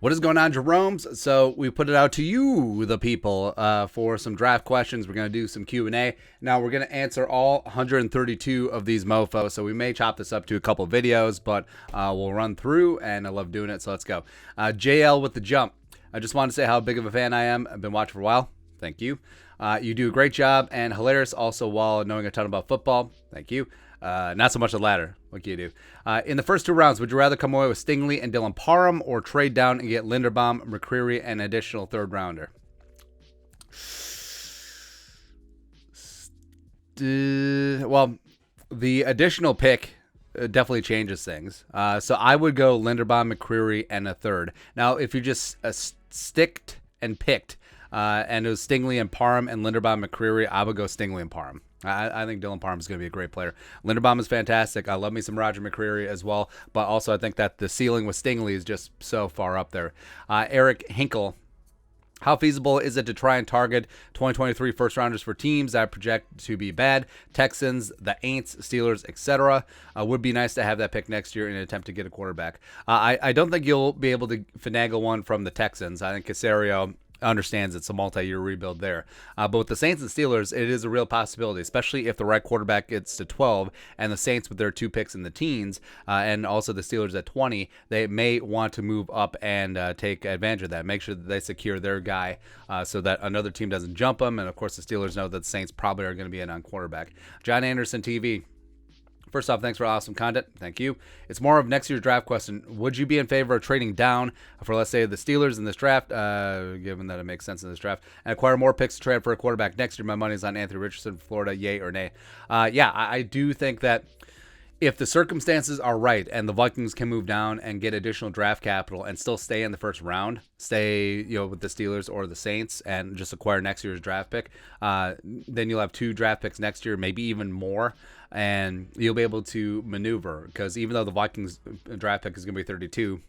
What is going on, Jeromes? So we put it out to you, the people, for some draft questions. We're going to do some Q&A. Now we're going to answer all 132 of these mofos. So we may chop this up to a couple videos, but we'll run through, and I love doing it. So let's go. JL with the jump. I just want to say how big of a fan I am. I've been watching for a while. Thank you. You do a great job and hilarious also while knowing a ton about football. Thank you. Not so much the latter. What can you do? In the first two rounds, would you rather come away with Stingley and Dylan Parham or trade down and get Linderbaum, McCreary, and an additional third rounder? Well, the additional pick definitely changes things. So I would go Linderbaum, McCreary, and a third. Now, if you just sticked and picked, and it was Stingley and Parham and Linderbaum, McCreary, I would go Stingley and Parham. I think Dylan Parham is going to be a great player. Linderbaum is fantastic. I love me some Roger McCreary as well. But also I think that the ceiling with Stingley is just so far up there. Eric Hinkle. How feasible is it to try and target 2023 first-rounders for teams that project to be bad? Texans, the Aints, Steelers, etc. Would be nice to have that pick next year in an attempt to get a quarterback. I don't think you'll be able to finagle one from the Texans. I think Caserio understands it's a multi-year rebuild there. But with the Saints and Steelers, it is a real possibility, especially if the right quarterback gets to 12 and the Saints with their two picks in the teens and also the Steelers at 20, they may want to move up and take advantage of that. Make sure that they secure their guy so that another team doesn't jump them. And, of course, the Steelers know that the Saints probably are going to be in on quarterback. John Anderson TV. First off, thanks for awesome content. Thank you. It's more of next year's draft question. Would you be in favor of trading down for, let's say, the Steelers in this draft, given that it makes sense in this draft, and acquire more picks to trade for a quarterback next year? My money is on Anthony Richardson, Florida. Yay or nay? I do think that if the circumstances are right and the Vikings can move down and get additional draft capital and still stay in the first round, stay with the Steelers or the Saints and just acquire next year's draft pick, then you'll have two draft picks next year, maybe even more, and you'll be able to maneuver because even though the Vikings draft pick is going to be 32,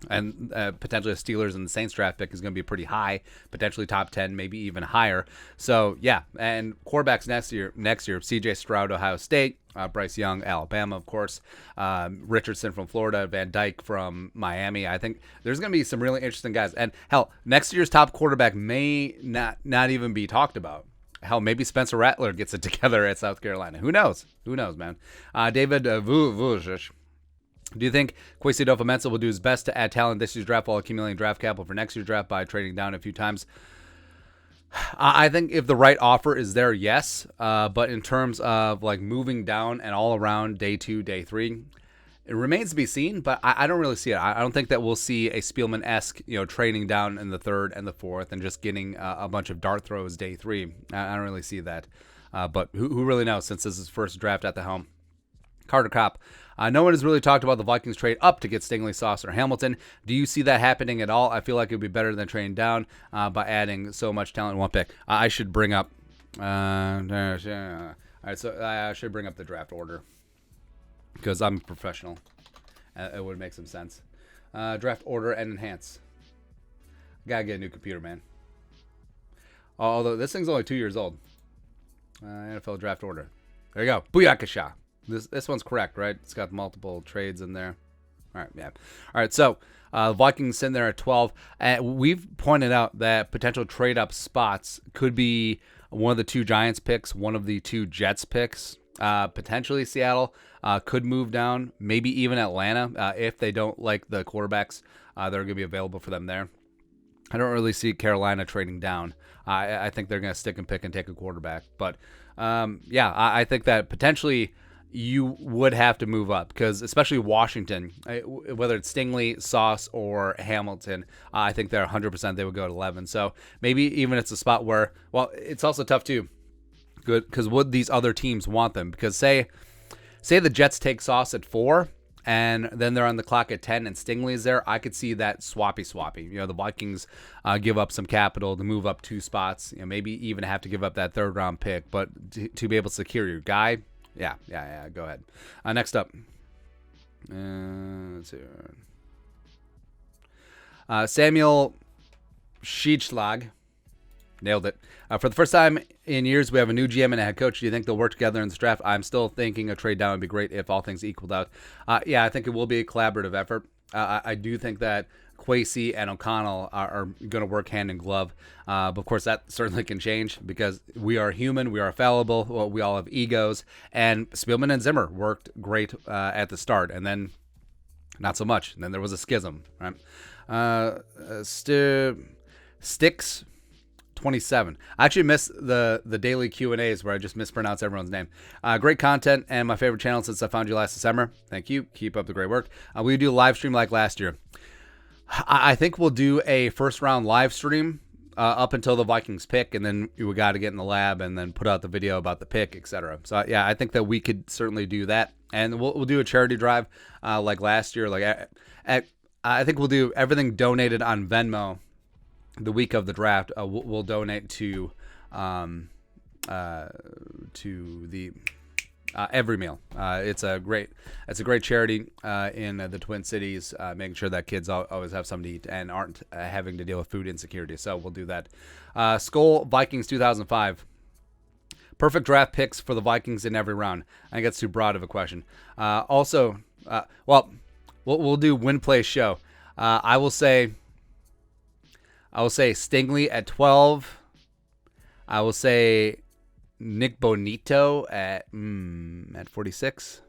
and potentially the Steelers and the Saints draft pick is going to be pretty high, potentially top 10, maybe even higher. So, yeah, and quarterbacks next year, C.J. Stroud, Ohio State, Bryce Young, Alabama, of course, Richardson from Florida, Van Dyke from Miami. I think there's going to be some really interesting guys. And, hell, next year's top quarterback may not even be talked about. Hell, maybe Spencer Rattler gets it together at South Carolina. Who knows? Who knows, man? David Vujic. Do you think Kwesi Adofo-Mensah will do his best to add talent this year's draft while accumulating draft capital for next year's draft by trading down a few times? I think if the right offer is there, yes. But in terms of like moving down and all around day 2, day 3, it remains to be seen. But I don't really see it. I don't think that we'll see a Spielman-esque, trading down in the 3rd and the 4th and just getting a bunch of dart throws day 3. I don't really see that. But who really knows since this is his first draft at the helm? Carter Kopp. No one has really talked about the Vikings trade up to get Stingley, Sauce, or Hamilton. Do you see that happening at all? I feel like it would be better than trading down by adding so much talent in one pick. I should bring up. All right, so I should bring up the draft order because I'm a professional. It would make some sense. Draft order and enhance. Gotta get a new computer, man. Although this thing's only 2 years old. NFL draft order. There you go. Booyakasha. This one's correct, right? It's got multiple trades in there. All right, yeah. All right, so Vikings sitting there at 12. We've pointed out that potential trade-up spots could be one of the 2 Giants picks, one of the 2 Jets picks. Potentially Seattle could move down, maybe even Atlanta if they don't like the quarterbacks that are going to be available for them there. I don't really see Carolina trading down. I think they're going to stick and pick and take a quarterback. But, I think that potentially you would have to move up because especially Washington, whether it's Stingley, Sauce, or Hamilton, I think they're 100% they would go to 11. So maybe even it's a spot where, well, it's also tough too. Good, because would these other teams want them? Because say the Jets take Sauce at 4 and then they're on the clock at 10 and Stingley's there, I could see that swappy. The Vikings give up some capital to move up 2 spots, maybe even have to give up that 3rd round pick, but to be able to secure your guy, yeah, go ahead. Next up. Let's see. Samuel Schiedschlag. Nailed it. For the first time in years, we have a new GM and a head coach. Do you think they'll work together in this draft? I'm still thinking a trade down would be great if all things equaled out. I think it will be a collaborative effort. I do think that Kwesi and O'Connell are going to work hand in glove. But of course, that certainly can change because we are human, we are fallible, well, we all have egos. And Spielman and Zimmer worked great at the start, and then not so much. And then there was a schism, right? Sticks 27. I actually missed the daily Q&As where I just mispronounce everyone's name. Great content and my favorite channel since I found you last December. Thank you. Keep up the great work. We do a live stream like last year. I think we'll do a first round live stream up until the Vikings pick, and then we got to get in the lab and then put out the video about the pick, etc. So yeah, I think that we could certainly do that, and we'll do a charity drive like last year. Like I think we'll do everything donated on Venmo the week of the draft. We'll donate to the Every Meal. It's a great charity in the Twin Cities, making sure that kids always have something to eat and aren't having to deal with food insecurity. So we'll do that. Skull Vikings 2005. Perfect draft picks for the Vikings in every round. I think that's too broad of a question. Also, we'll do win play show. I will say Stingley at 12. I will say Nick Bonito at 46.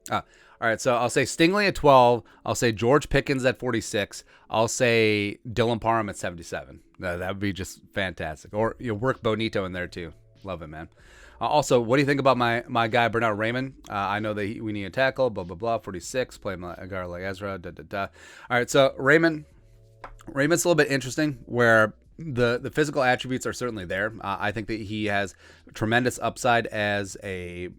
All right, so I'll say Stingley at 12. I'll say George Pickens at 46. I'll say Dylan Parham at 77. That would be just fantastic. Or work Bonito in there too. Love it, man. Also, what do you think about my guy Bernard Raymond? I know that we need a tackle. Blah blah blah. 46. Play a guy like Ezra. All right, so Raymond's a little bit interesting where the physical attributes are certainly there. I think that he has tremendous upside as a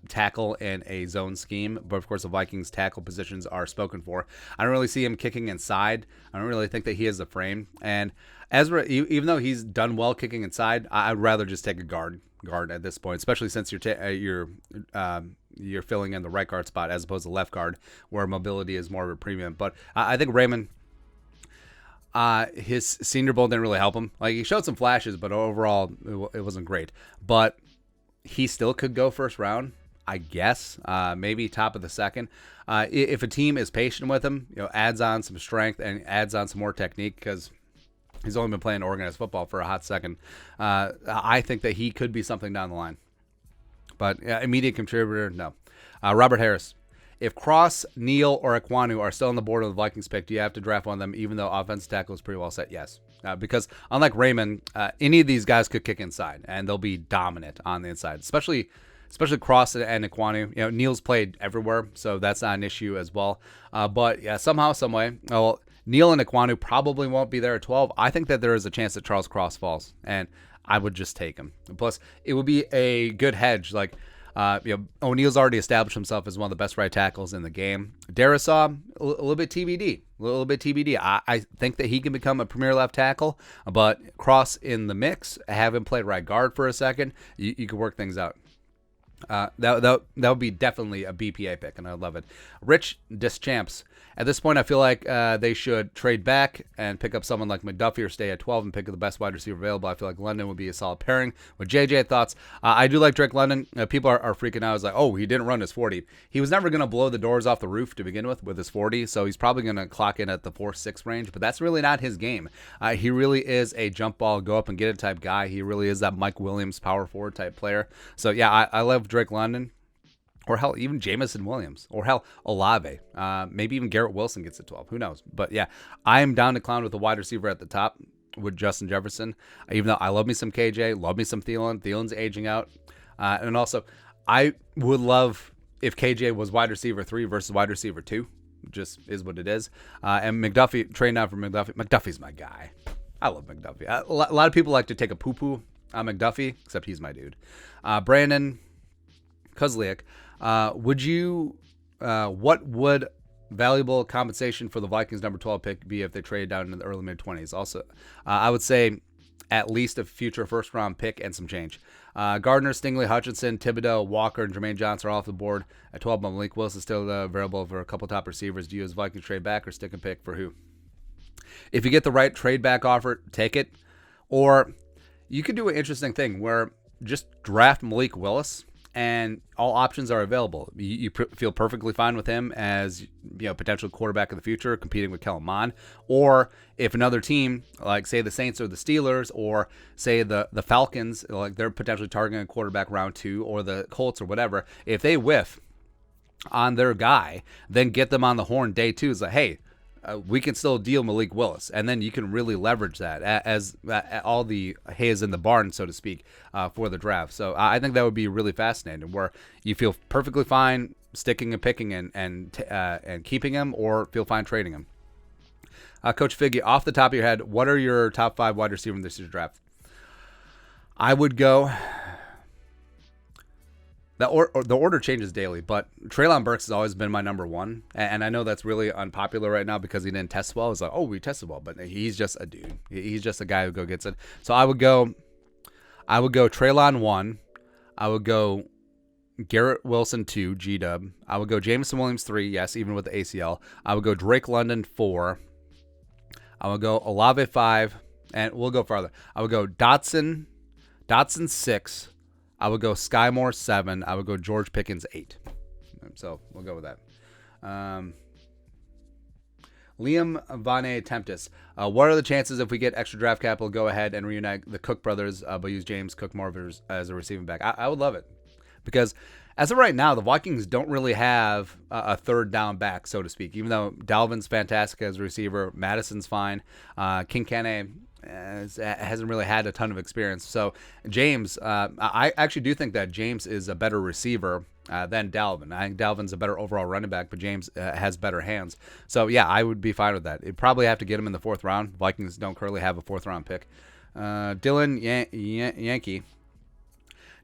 tackle in a zone scheme. But, of course, the Vikings' tackle positions are spoken for. I don't really see him kicking inside. I don't really think that he has the frame. And Ezra, even though he's done well kicking inside, I'd rather just take a guard at this point, especially since you're filling in the right guard spot as opposed to left guard, where mobility is more of a premium. But I think Raymond, his Senior Bowl didn't really help him. Like, he showed some flashes, but overall it wasn't great. But he still could go first round, I guess. Maybe top of the second. If a team is patient with him, adds on some strength and adds on some more technique, because he's only been playing organized football for a hot second. I think that he could be something down the line. But immediate contributor, no. Robert Harris. If Cross, Neal, or Ekwonu are still on the board of the Vikings pick, do you have to draft one of them, even though offensive tackle is pretty well set? Yes. Because unlike Raymond, any of these guys could kick inside, and they'll be dominant on the inside, especially Cross and Ekwonu. Neal's played everywhere, so that's not an issue as well. But yeah, somehow, some way, Neal and Ekwonu probably won't be there at 12. I think that there is a chance that Charles Cross falls, and I would just take him. Plus, it would be a good hedge. Like, O'Neal's already established himself as one of the best right tackles in the game. Darisaw, a little bit TBD. I think that he can become a premier left tackle, but Cross in the mix, have him play right guard for a second. You could work things out. That would be definitely a BPA pick, and I love it. Rich Deschamps. At this point, I feel like they should trade back and pick up someone like McDuffie or stay at 12 and pick up the best wide receiver available. I feel like London would be a solid pairing with JJ. Thoughts? I do like Drake London. People are freaking out. It's like, oh, he didn't run his 40. He was never going to blow the doors off the roof to begin with his 40, so he's probably going to clock in at the 4.6 range, but that's really not his game. He really is a jump ball, go up and get it type guy. He really is that Mike Williams power forward type player. So, yeah, I love Drake London. Or hell, even Jamison Williams. Or hell, Olave. Maybe even Garrett Wilson gets to 12. Who knows? But yeah, I am down to clown with a wide receiver at the top with Justin Jefferson. Even though I love me some KJ, love me some Thielen. Thielen's aging out. And also, I would love if KJ was wide receiver 3 versus wide receiver 2. Just is what it is. And McDuffie, trade now for McDuffie. McDuffie's my guy. I love McDuffie. A lot of people like to take a poo-poo on McDuffie, except he's my dude. Brandon Kozliak. What would valuable compensation for the Vikings number 12 pick be if they traded down in the early mid-20s? Also, I would say at least a future first-round pick and some change. Gardner, Stingley, Hutchinson, Thibodeau, Walker, and Jermaine Johnson are off the board at 12. But Malik Wilson is still available for a couple top receivers. Do you as Vikings trade back or stick and pick for who? If you get the right trade back offer, take it. Or you could do an interesting thing where just draft Malik Willis and all options are available. You feel perfectly fine with him as potential quarterback of the future, competing with Kellen Mond. Or if another team, like say the Saints or the Steelers, or say the Falcons, like they're potentially targeting a quarterback round 2, or the Colts or whatever, if they whiff on their guy, then get them on the horn day 2. It's like, hey, we can still deal Malik Willis, and then you can really leverage that as all the hay is in the barn, so to speak, for the draft. So I think that would be really fascinating, where you feel perfectly fine sticking and picking and keeping him, or feel fine trading him. Coach Figgy, off the top of your head, what are your top 5 wide receiver in this year's draft? I would go. The order changes daily, but Treylon Burks has always been my number 1, and I know that's really unpopular right now because he didn't test well. It's like, oh, we tested well, but he's just a dude. He's just a guy who go gets it. So I would go Treylon 1. I would go Garrett Wilson 2, G-Dub. I would go Jameson Williams 3, yes, even with the ACL. I would go Drake London 4. I would go Olave 5, and we'll go farther. I would go Dotson 6. I would go Sky Moore 7. I would go George Pickens 8. So we'll go with that. Liam Vane Tempest. What are the chances if we get extra draft capital, go ahead and reunite the Cook brothers, but use James Cook more as a receiving back? I would love it. Because as of right now, the Vikings don't really have a third down back, so to speak. Even though Dalvin's fantastic as a receiver, Madison's fine. Kincaid hasn't really had a ton of experience. So James, I actually do think that James is a better receiver than Dalvin. I think Dalvin's a better overall running back, but James has better hands. So yeah, I would be fine with that. You'd probably have to get him in the 4th round. Vikings don't currently have a 4th round pick. Dylan Yankee.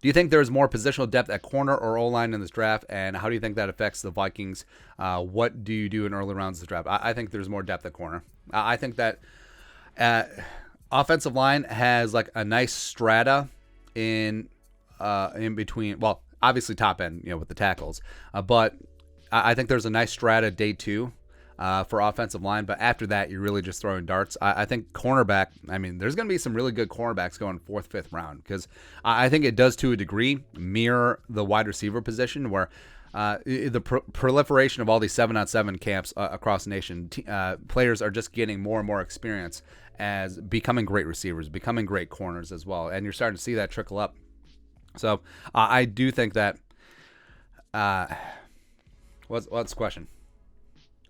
Do you think there's more positional depth at corner or O-line in this draft, and how do you think that affects the Vikings? What do you do in early rounds of the draft? I think there's more depth at corner. I think that offensive line has like a nice strata in between. Well, obviously top end, with the tackles, but I think there's a nice strata day 2 for offensive line. But after that, you're really just throwing darts. I think cornerback. I mean, there's going to be some really good cornerbacks going 4th, 5th round, because I think it does to a degree mirror the wide receiver position, where the proliferation of all these 7-on-7 camps across the nation, players are just getting more and more experience as becoming great receivers, becoming great corners as well, and you're starting to see that trickle up. So I do think that. What's the question?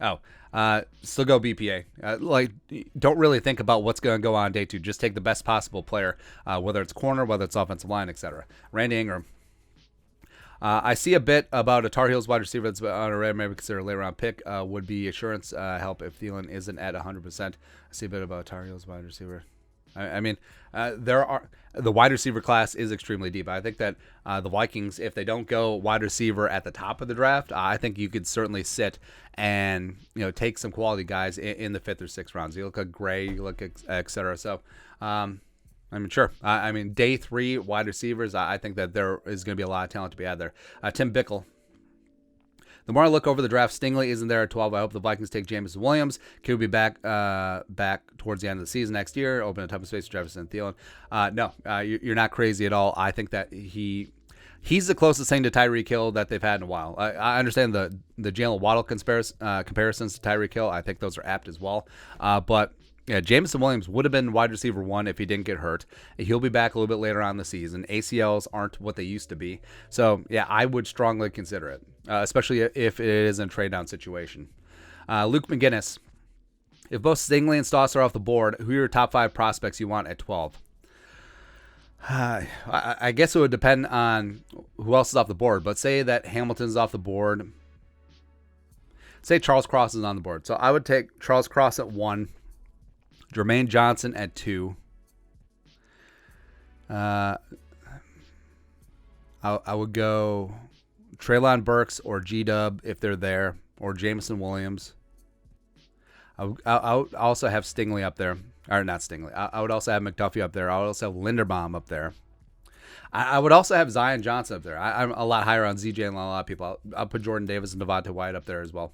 Oh, still go BPA. Don't really think about what's going to go on day 2. Just take the best possible player, whether it's corner, whether it's offensive line, etc. Randy Ingram. I see a bit about a Tar Heels wide receiver that's on a rare, maybe consider a later round pick. Would be assurance help if Thielen isn't at 100%. I see a bit about Tar Heels wide receiver. I mean, the wide receiver class is extremely deep. I think that the Vikings, if they don't go wide receiver at the top of the draft, I think you could certainly sit and take some quality guys in the 5th or 6th rounds. You look at Gray, you look at etc. So, I mean, sure. I mean, day 3 wide receivers, I think that there is going to be a lot of talent to be had there. Tim Bickle. The more I look over the draft, Stingley isn't there at 12. I hope the Vikings take Jameson Williams. Could be back towards the end of the season next year. Open a ton of space for Jefferson and Thielen. No, you're not crazy at all. I think that he's the closest thing to Tyreek Hill that they've had in a while. I understand the Jalen Waddle comparisons to Tyreek Hill. I think those are apt as well. But yeah, Jameson Williams would have been wide receiver 1 if he didn't get hurt. He'll be back a little bit later on in the season. ACLs aren't what they used to be. So, yeah, I would strongly consider it, especially if it is a trade-down situation. Luke McGinnis. If both Stingley and Stoss are off the board, who are your top 5 prospects you want at 12? I guess it would depend on who else is off the board. But say that Hamilton's off the board. Say Charles Cross is on the board. So I would take Charles Cross at 1. Jermaine Johnson at 2. I would go Treylon Burks or G-Dub if they're there, or Jameson Williams. I would also have Stingley up there. Or not Stingley. I would also have McDuffie up there. I would also have Linderbaum up there. I would also have Zion Johnson up there. I'm a lot higher on ZJ than a lot of people. I'll put Jordan Davis and Devontae Wyatt up there as well.